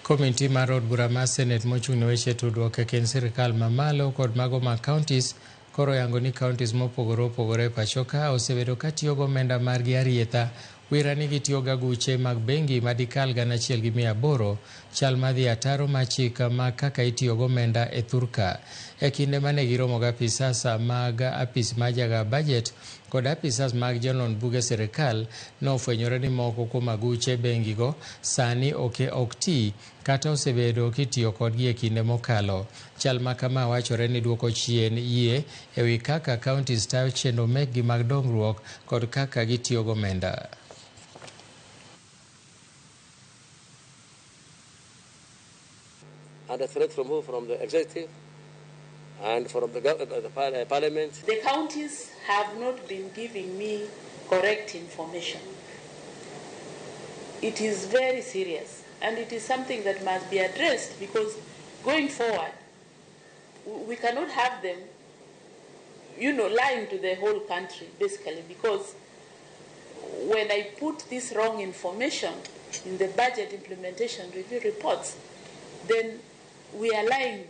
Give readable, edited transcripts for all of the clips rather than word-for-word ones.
Komiti mar od bura mar Senet mochung' ne weche tudruok e kind sirkal mamalo kod mago mag kaontis koro yango ni kaontis mopogore opogore pachoka osebedo ka tiyo gomenda margi arietha wira ni gitiyo gi aguche mag bengi madikal 1,800 chal madhi ataro mar chik ma kaka itiyo gomenda e thurka. E kinde mane giromo gi apisas mag apis mar jaga bajet kod apisas mag jonon buge sirkal, nofwenyore ni moko kuom aguche bengi go sani ok ti kata osebedo kitiyo kodgi e kinde mokalo. Chal ma kama wachore ni duoko chien yie ewi kaka kaontis tayo chenro mekgi mag dongruok kod kaka gitiyo gomenda. And a threat from who? From the executive and from the parliament. The counties have not been giving me correct information. It is very serious, and it is something that must be addressed, because going forward, we cannot have them, lying to the whole country, basically, because when I put this wrong information in the budget implementation review reports, then we are lying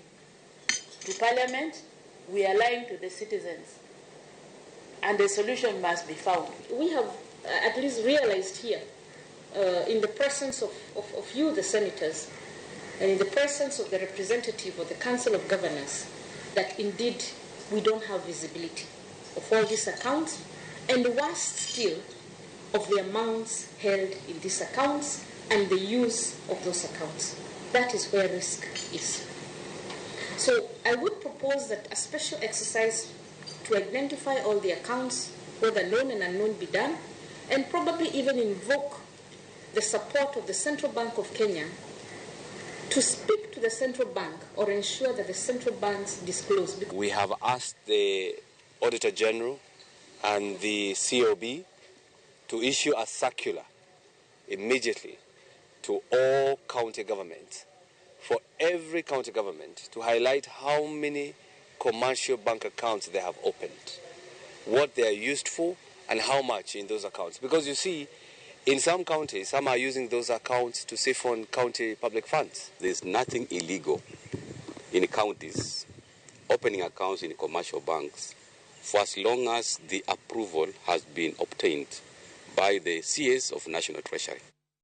to Parliament, we are lying to the citizens, and a solution must be found. We have at least realized here, in the presence of you, the senators, and in the presence of the representative of the Council of Governors, that indeed we don't have visibility of all these accounts, and worse still, of the amounts held in these accounts and the use of those accounts. That is where risk is. So I would propose that a special exercise to identify all the accounts, whether known and unknown, be done, and probably even invoke the support of the Central Bank of Kenya to speak to the Central Bank or ensure that the central banks disclose. We have asked the Auditor General and the COB to issue a circular immediately to all county governments, for every county government to highlight how many commercial bank accounts they have opened, what they are used for, and how much in those accounts. Because you see, in some counties, some are using those accounts to siphon county public funds. There's nothing illegal in counties opening accounts in commercial banks for as long as the approval has been obtained by the CS of National Treasury.